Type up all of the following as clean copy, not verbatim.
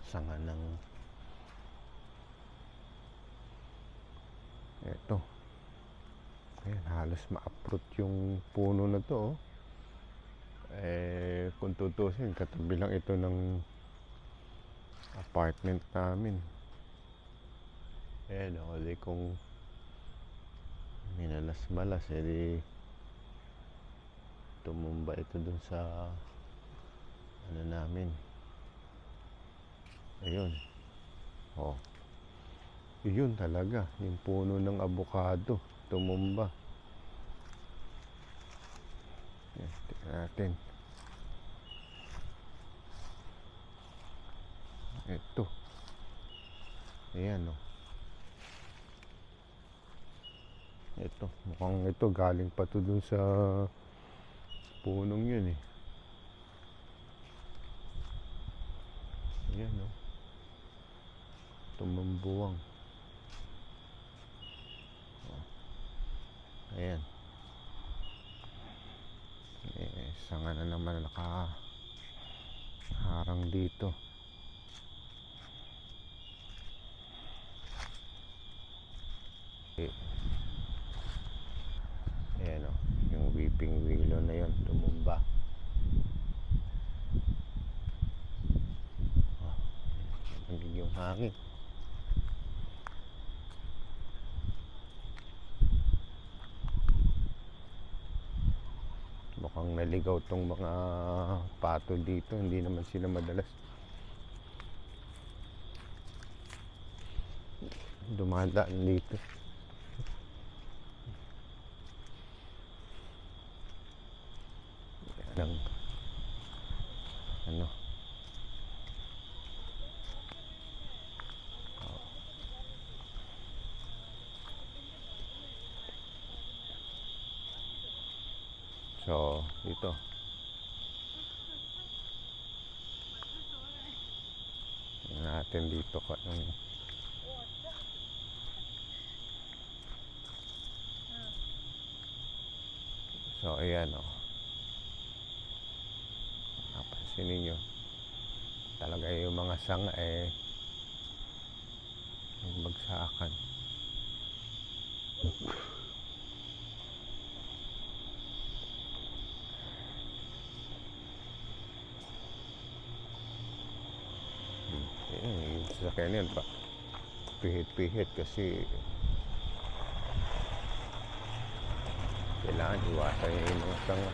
sanga ng eto. Ayan, halos ma-uproot yung puno na to, oh. Kung tutusin, katabi lang ito ng apartment namin. Ayan, oh, di kung minalas-malas, di tumumba ito dun sa ano namin. Ayun, oh, yun talaga, yung puno ng avocado tumumba. Ayan, tingnan natin. Ito, ayan, oh. Ito, mukhang ito galing pa to dun sa punong yun, eh. Ayan, oh, tumumbuwang. Ayan, sanga na naman nakaharang dito. Ayan, oh, yung weeping willow na yun tumumba. Yung hangin. Mukhang naligaw tong mga patol dito. Hindi naman sila madalas dumadaan dito. Yan ang ano. So, dito. Tingnan natin dito ko so, ayan, oh. Napansin ninyo. Talaga yung mga sanga nagbagsakan. Yung sasakyan yan pa pihit-pihit kasi kailangan iwasan yung mga sanga.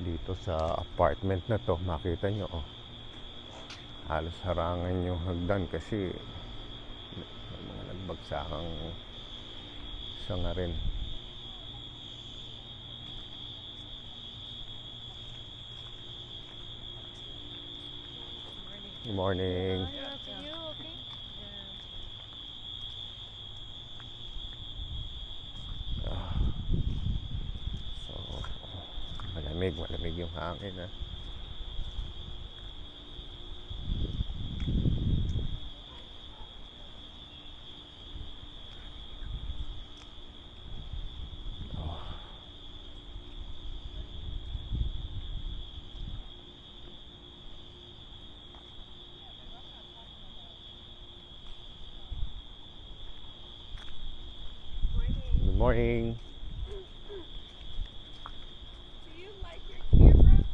Dito sa apartment na to, makita nyo, oh, halos harangan yung hagdan kasi may mga nagbagsakang sanga rin. Good morning. So, malamig yung hangin, ha. Morning. Do you like your camera?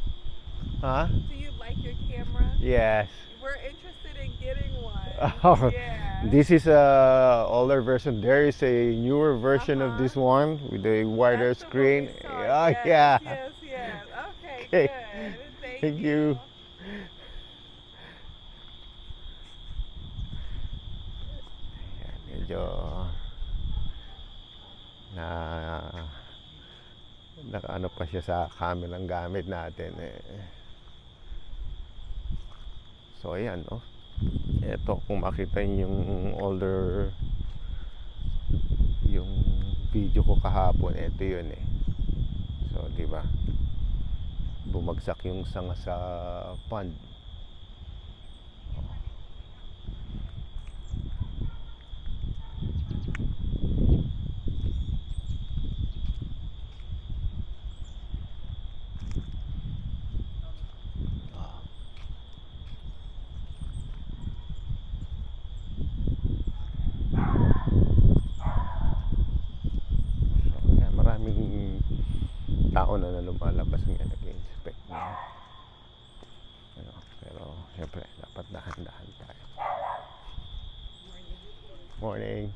Huh? Do you like your camera? Yes. We're interested in getting one. Oh, Yeah. this is a older version. There is a newer version of this one with a wider That's the one screen. we saw. Oh, Yes, yeah. Yes. Okay, Okay. good. Thank you. Ayan, medyo nakaano pa siya sa kamelang gamit natin, So ayan, oh. Ito, kung makita niyo yung older yung video ko kahapon, ito yun, So, di ba? Bumagsak yung sanga sa pond. lumalabas nga nag-inspect na. Ano, pero syempre dapat dahan-dahan tayo. Morning.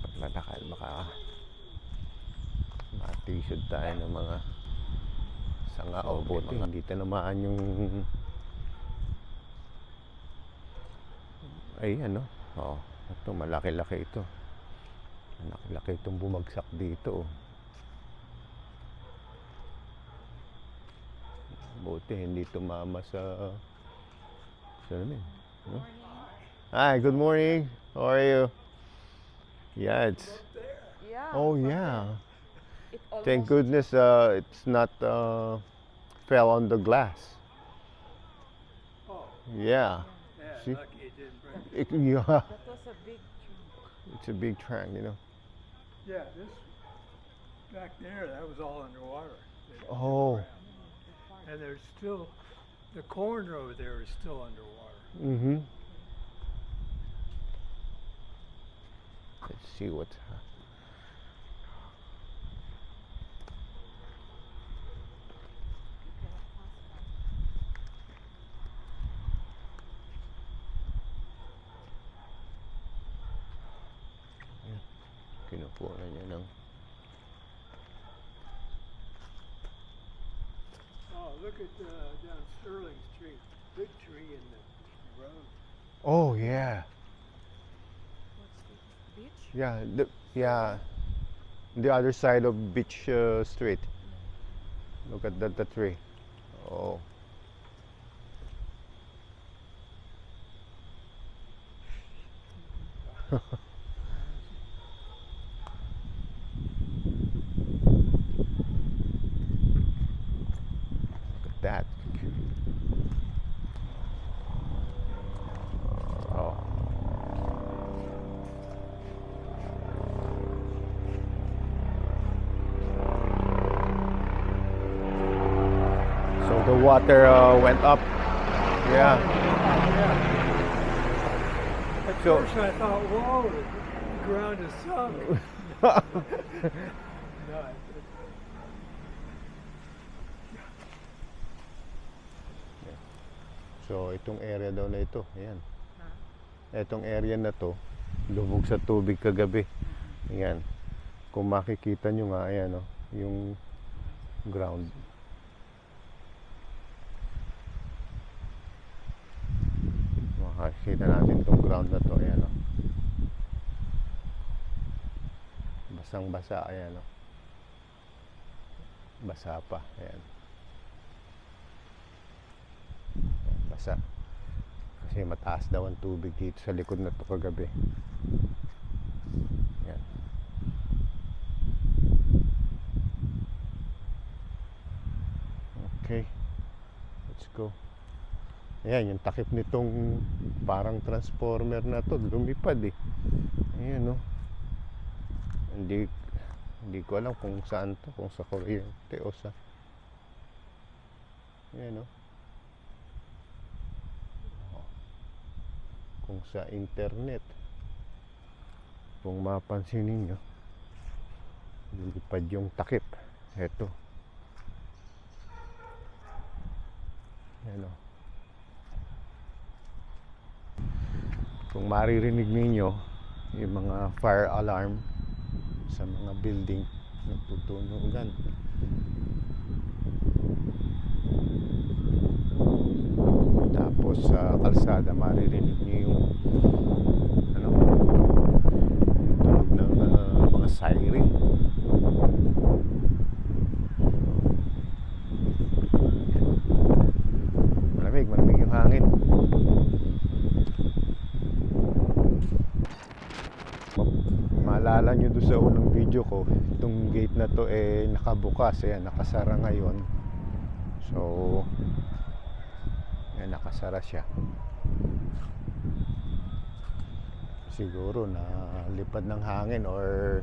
Paglalakad baka matisod tayo ng mga sanga o buti. Hindi tinamaan yung ay ano. Oh, ito malaki-laki ito. Malaki-laki itong bumagsak dito. Buti hindi tumama sa salamin. No? Hi, good morning. How are you? Yeah, it's Yeah. oh yeah. It Thank almost goodness it's not fell on the glass. Oh, Yeah. yeah, See? lucky it didn't break. Yeah. that was a big chunk. It's a big trunk, you know. Yeah, this back there, that was all underwater. They didn't Oh. ground. And there's still, the corner over there is still underwater. Mm-hmm. Let's see what. Kinukuha niya ng Oh, look at down Sterling Street, big tree in the road. oh yeah. What's this? Beach? Yeah, the other side of Beach Street. Look at the tree. Oh. Look at that. Oh. So the water went up. Yeah. At So- first I thought, whoa, the ground is sunk. No, So itong area daw na ito, ayan. Itong area na to, lubog sa tubig kagabi. Ayan. Kung makikita nyo nga, ayan o, yung ground. Makikita natin itong ground na to, ayan o. Basang-basa, ayan o. Basa pa, ayan. Basa. Kasi mataas daw ang tubig dito sa likod na to kagabi. Yan. Okay. Let's go. Ayan, yung takip nitong parang transformer na to, lumipad eh. Ayan, no. Hindi ko alam kung saan to, kung sa kuryente o sa. Ayan, no. Kung sa internet, kung mapansin ninyo, lilipad yung takip. Eto. Ano. Kung maririnig ninyo yung mga fire alarm sa mga building nagtutunugan. Tapos sa kalsada maririnig niyo yung ano, tunog ng mga siren. Malamig yung hangin. Maalala nyo doon sa unang video ko, itong gate na to nakabukas, ayan, nakasara ngayon. So yan, nakasara siya. Siguro na lipad ng hangin or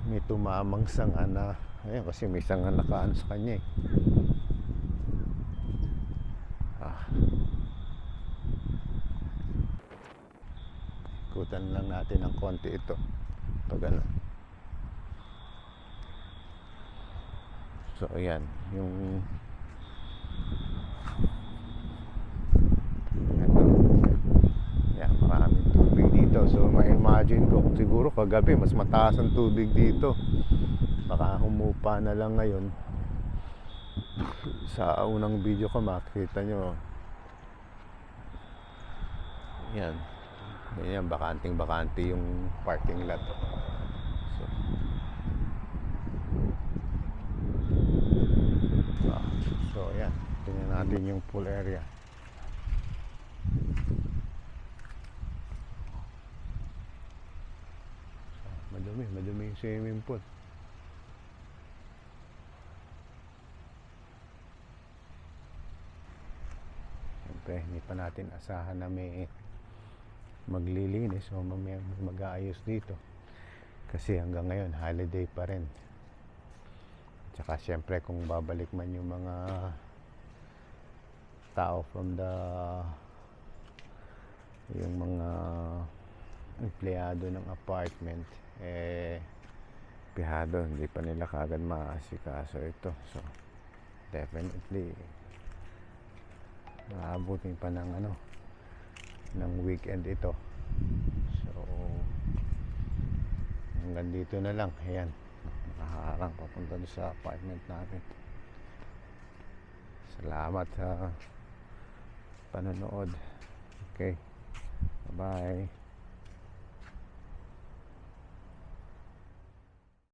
may tumamang sanga na, ayun, kasi may sanga nakaano sa kanya eh. Ikutan lang natin ng konti ito pag ano. So ayan, yung ito. Yan, maraming tubig dito. So may imagine ko, siguro kagabi mas mataas ang tubig dito. Baka humupa na lang ngayon. Sa unang video ko makikita nyo. Yan. Ganyan, bakanting-bakante yung parking lot. So, so ayan, tingnan natin yung pool area. Madumi yung swimming pool. Siyempre, hindi pa natin asahan na may maglilinis o may mag-aayos dito. Kasi hanggang ngayon, holiday pa rin. Tsaka siyempre, kung babalik man yung mga tao from yung mga empleyado ng apartment, pihado, hindi pa nila kagad maasikaso ito. So, definitely, maabutin pa ng weekend ito. So, hanggang dito na lang. Ayan, nakaharang papunta doon sa apartment natin. Salamat sa panonood. Okay, bye bye.